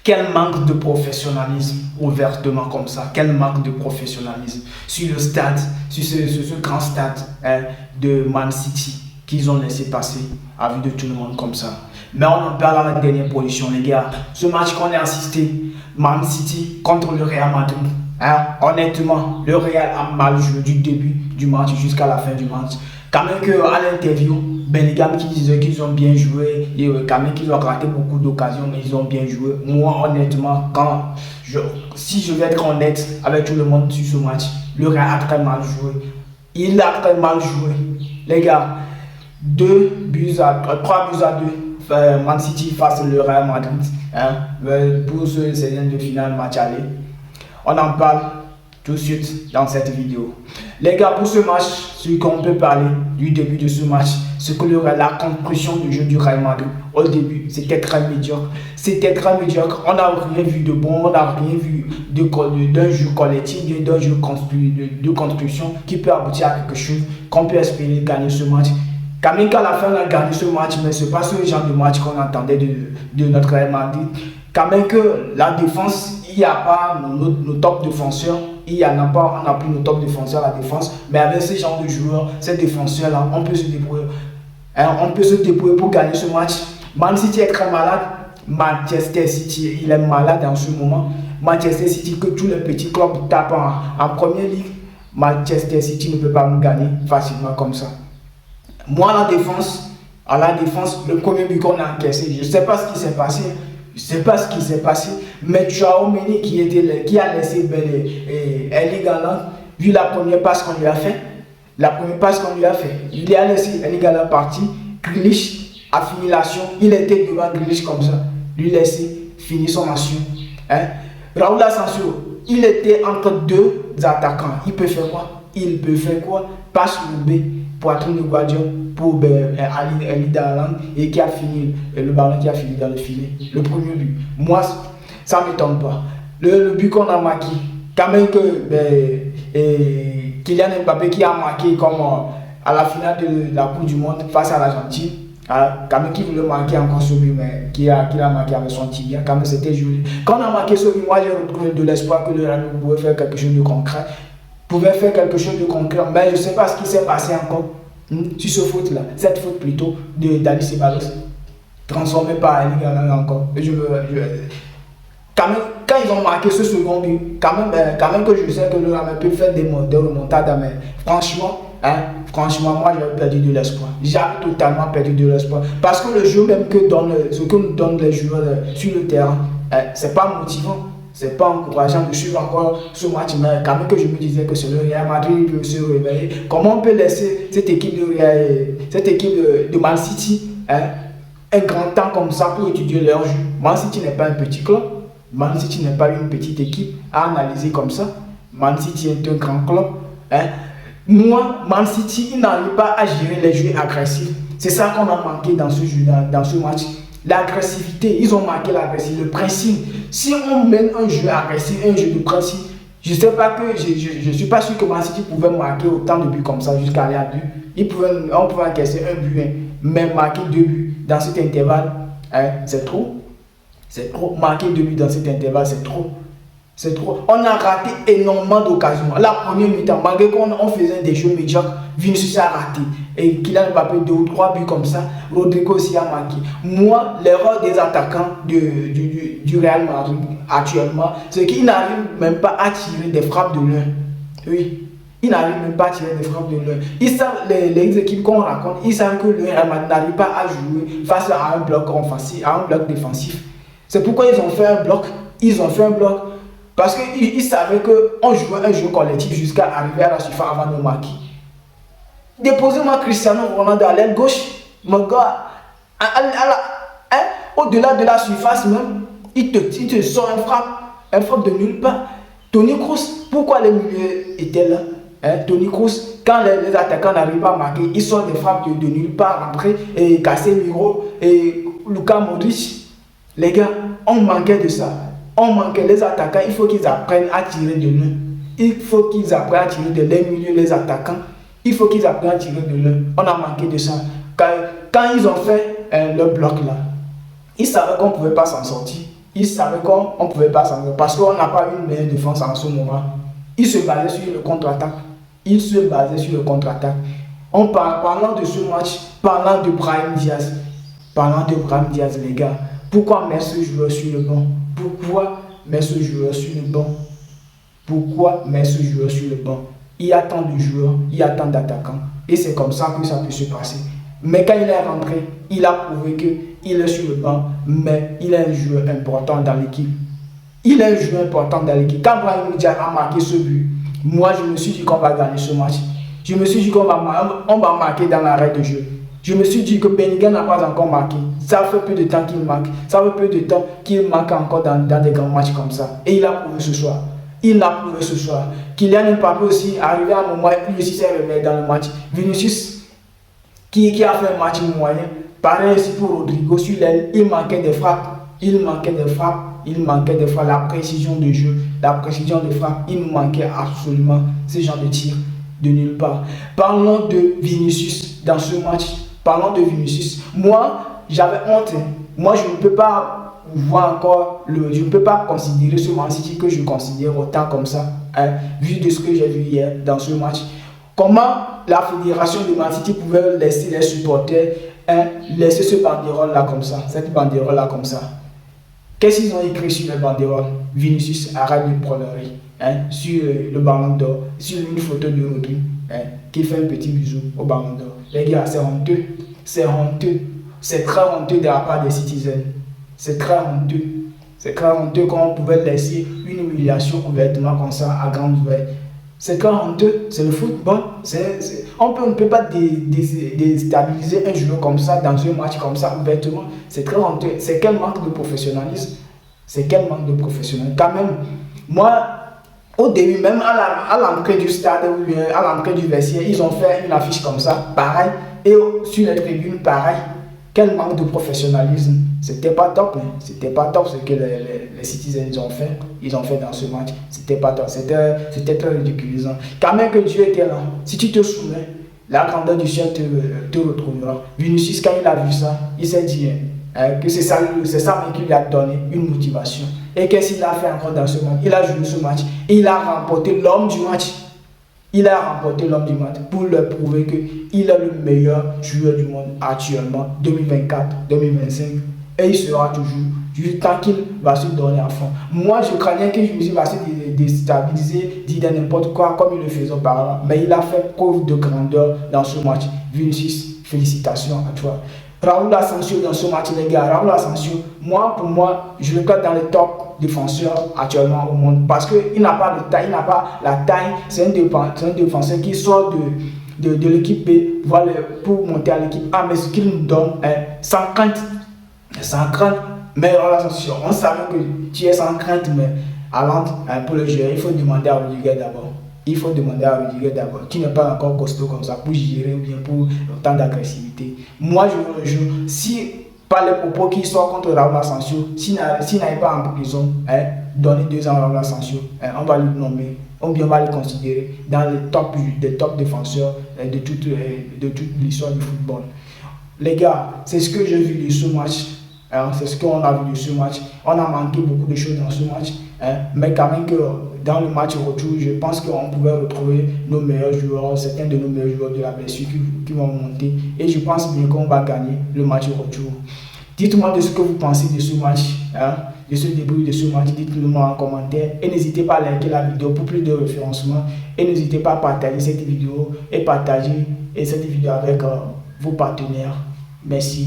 Quel manque de professionnalisme, ouvertement comme ça. Quel manque de professionnalisme sur le stade, sur ce grand stade de Man City qu'ils ont laissé passer à vue de tout le monde comme ça. Mais on en parle à la dernière position, les gars. Ce match qu'on a assisté, Man City contre le Real Madrid. Honnêtement, le Real a mal joué du début du match jusqu'à la fin du match. Quand même qu'à l'interview, Bellingham qui disait qu'ils ont bien joué, et quand même qu'ils ont raté beaucoup d'occasions, mais ils ont bien joué. Moi, honnêtement, si je vais être honnête avec tout le monde sur ce match, le Real a très mal joué. Il a très mal joué. Les gars, 3 buts à 2, Man City face au Real Madrid, pour ce scénario de finale match aller. On en parle tout de suite dans cette vidéo. Les gars, pour ce match, ce qu'on peut parler du début de ce match, c'est que la construction du jeu du Real Madrid, au début, c'était très médiocre. C'était très médiocre. On n'a rien vu de bon, on n'a rien vu d'un jeu collectif, d'un jeu de construction qui peut aboutir à quelque chose, qu'on peut espérer gagner ce match. Quand même qu'à la fin, on a gagné ce match, mais ce n'est pas ce genre de match qu'on attendait de notre Real Madrid. Quand même que la défense, il n'y a pas nos top défenseurs, on n'a plus nos top défenseurs à la défense, mais avec ce genre de joueurs, ces défenseurs-là, on peut se débrouiller. On peut se débrouiller pour gagner ce match. Man City est très malade. Manchester City, il est malade en ce moment. Manchester City, que tous les petits clubs tapent en première ligue, Manchester City ne peut pas nous gagner facilement comme ça. Moi, à la défense, le premier but qu'on a encaissé, je ne sais pas ce qui s'est passé. Mais Tchouaméni qui a laissé Erling Haaland, vu la première passe qu'on lui a fait, il a laissé Erling Haaland partir. Grealish a fini l'action, il était devant Grealish comme ça, lui laisser finir son action. Raúl Asensio, il était entre deux attaquants, il peut faire quoi? Passe le B, poitrine de Guardiola pour Erling Haaland et qui a fini le ballon qui a fini dans le filet. Le premier but. Moi, ça ne m'étonne pas. Le but qu'on a marqué, quand même que Kylian Mbappé qui a marqué comme à la finale de la Coupe du Monde face à l'Argentine, quand même qui voulait marquer encore ce but, mais qui a marqué avec son tibia, quand même c'était joli. Quand on a marqué ce but, moi j'ai retrouvé de l'espoir que le Real pouvait faire quelque chose de concret. Mais je ne sais pas ce qui s'est passé encore sur ce foot-là, cette faute plutôt de Dani Ceballos, transformé par Erling Haaland encore. Quand ils ont marqué ce second but, quand même que je sais que le Real peut faire des remontades, mais franchement, moi j'avais perdu de l'espoir. J'avais totalement perdu de l'espoir. Parce que le jeu même ce que nous donnent les joueurs sur le terrain, c'est pas motivant. C'est pas encourageant de suivre encore ce match, mais quand même que je me disais que c'est le Real Madrid qui peut se réveiller. Comment on peut laisser cette équipe de Man City un grand temps comme ça pour étudier leur jeu? Man City n'est pas un petit club, Man City n'est pas une petite équipe à analyser comme ça. Man City est un grand club. Moi, Man City, il n'arrive pas à gérer les jeux agressifs. C'est ça qu'on a manqué dans ce match. L'agressivité, ils ont marqué l'agressivité, le principe. Si on mène un jeu agressif, un jeu de principe, je ne suis pas sûr que Man City pouvait marquer autant de buts comme ça jusqu'à aller à 2. On pouvait encaisser un but, mais marquer 2 buts dans cet intervalle, c'est trop. C'est trop. Marquer 2 buts dans cet intervalle, c'est trop. C'est trop. On a raté énormément d'occasions. La première mi-temps, malgré qu'on faisait des jeux médiocres, Vinicius a raté. Et Kylian Mbappé 2 ou 3 buts comme ça. Rodrigo aussi a marqué. Moi, l'erreur des attaquants du Real Madrid actuellement, c'est qu'ils n'arrivent même pas à tirer des frappes de l'un. Oui. Ils n'arrivent même pas à tirer des frappes de l'un. Ils savent, les équipes qu'on raconte, ils savent que le Real Madrid n'arrive pas à jouer face à un bloc offensif, à un bloc défensif. C'est pourquoi ils ont fait un bloc. Parce qu'ils savaient qu'on jouait un jeu collectif jusqu'à arriver à la surface avant de marquer. Déposez-moi Cristiano Ronaldo à l'aile gauche. Mon gars, au-delà de la surface même, il te sort un frappe de nulle part. Toni Kroos, pourquoi les milieux étaient là? Toni Kroos, quand les attaquants n'arrivent pas à marquer, ils sortent des frappes de nulle part après. Et Casemiro et Luka Modric. Les gars, on manquait de ça. Les attaquants, il faut qu'ils apprennent à tirer de l'un. Il faut qu'ils apprennent à tirer de l'un milieu, les attaquants. Il faut qu'ils apprennent à tirer de l'un. On a manqué de ça. Quand ils ont fait le bloc là, ils savaient qu'on ne pouvait pas s'en sortir. il savait qu'on ne pouvait pas s'en parce qu'on n'a pas une meilleure défense en ce moment. Il se basait sur le contre-attaque. Il se basait sur le contre-attaque. Parlant de ce match, parlant de Brahim Diaz, les gars, pourquoi mettre ce joueur sur le banc? Pourquoi mettre ce joueur sur le banc? Pourquoi mettre ce joueur sur le banc? Il y a tant de joueurs, il y a tant d'attaquants. Et c'est comme ça que ça peut se passer. Mais quand il est rentré, il a prouvé qu'il est sur le banc, mais il est un joueur important dans l'équipe. Il est un joueur important dans l'équipe. Quand Brahim Diaz a marqué ce but, moi je me suis dit qu'on va gagner ce match. Je me suis dit qu'on va marquer dans l'arrêt de jeu. Je me suis dit que Bellingham n'a pas encore marqué. Ça fait peu de temps qu'il marque. Ça fait peu de temps qu'il marque encore dans des grands matchs comme ça. Et il a prouvé ce soir. Il l'a prouvé ce soir. Kylian Mbappé aussi, arrivé à un moment, lui aussi s'est réveillé dans le match. Vinicius, qui a fait un match moyen. Pareil aussi pour Rodrigo sur l'aile. Il manquait des frappes. Il manquait des frappes. La précision de jeu, la précision de frappe. Il nous manquait absolument ce genre de tir de nulle part. Parlons de Vinicius dans ce match. Parlons de Vinicius. Moi, j'avais honte. Moi, je ne peux pas voir encore je ne peux pas considérer ce Man City que je considère autant comme ça, hein, vu de ce que j'ai vu hier dans ce match. Comment la fédération de Man City pouvait laisser les supporters, hein, laisser ce banderole là comme ça, cette banderole là comme ça. Qu'est-ce qu'ils ont écrit sur les banderoles? Vinicius arrête de prônerie, hein, sur le ballon d'or, sur une photo de Rodri, hein, qui fait un petit bisou au ballon d'or. Les gars, c'est honteux, c'est honteux, c'est très honteux de la part des Citizens. C'est très honteux. C'est très honteux qu'on pouvait laisser une humiliation ouvertement comme ça à grande ouverte. C'est très honteux. C'est le football. On ne peut pas déstabiliser un joueur comme ça dans un match comme ça ouvertement. C'est très honteux. C'est quel manque de professionnalisme. C'est quel manque de professionnalisme. Quand même, moi, au début, même à l'entrée du stade, à l'entrée du vestiaire, ils ont fait une affiche comme ça, pareil. Et sur les tribunes, pareil. Quel manque de professionnalisme. C'était pas top, hein. C'était pas top ce que les Citizens ont fait. Ils ont fait dans ce match. C'était pas top. C'était très ridiculisant. Quand même que Dieu était là. Si tu te soumets, la grandeur du ciel te retrouvera. Vinicius, quand il a vu ça, il s'est dit que c'est ça même qui lui a donné une motivation. Et qu'est-ce qu'il a fait encore dans ce match? Il a joué ce match. Et il a remporté l'homme du match. Il a remporté l'homme du match pour leur prouver qu'il est le meilleur joueur du monde actuellement, 2024, 2025. Et il sera toujours tant qu'il va se donner à fond. Moi, je craignais que Vinicius va se déstabiliser, dire n'importe quoi comme il le faisait auparavant. Mais il a fait preuve de grandeur dans ce match. Vinicius, félicitations à toi. Raúl Asensio dans ce match, les gars. Raúl Asensio, pour moi, je le classe dans les top défenseurs actuellement au monde parce qu'il n'a pas de taille, il n'a pas la taille. C'est un défenseur qui sort de l'équipe B pour monter à l'équipe A, mais ce qu'il nous donne, sans crainte. Sans crainte. Mais Raúl Asensio, on savait que tu es sans crainte, mais avant pour le jeu, il faut demander à Rudiger d'abord. Il faut demander à Rudiger d'abord, qui n'est pas encore costaud comme ça pour gérer ou bien pour autant d'agressivité. Moi, je veux le jeu. Si par les propos qui sortent contre Raúl Asensio, s'il n'arrive pas en prison, donner 2 ans à Raúl Asensio, on va le nommer, ou bien on va le considérer dans les top défenseurs de toute l'histoire du football. Les gars, c'est ce que j'ai vu de ce match. C'est ce qu'on a vu de ce match. On a manqué beaucoup de choses dans ce match. Mais quand même que dans le match retour, je pense qu'on pouvait retrouver nos meilleurs joueurs, certains de nos meilleurs joueurs de la blessure qui vont monter. Et je pense bien qu'on va gagner le match retour. Dites-moi de ce que vous pensez de ce match, de ce début de ce match. Dites-le moi en commentaire. Et n'hésitez pas à liker la vidéo pour plus de référencement. Et n'hésitez pas à partager cette vidéo et partager cette vidéo avec vos partenaires. Merci.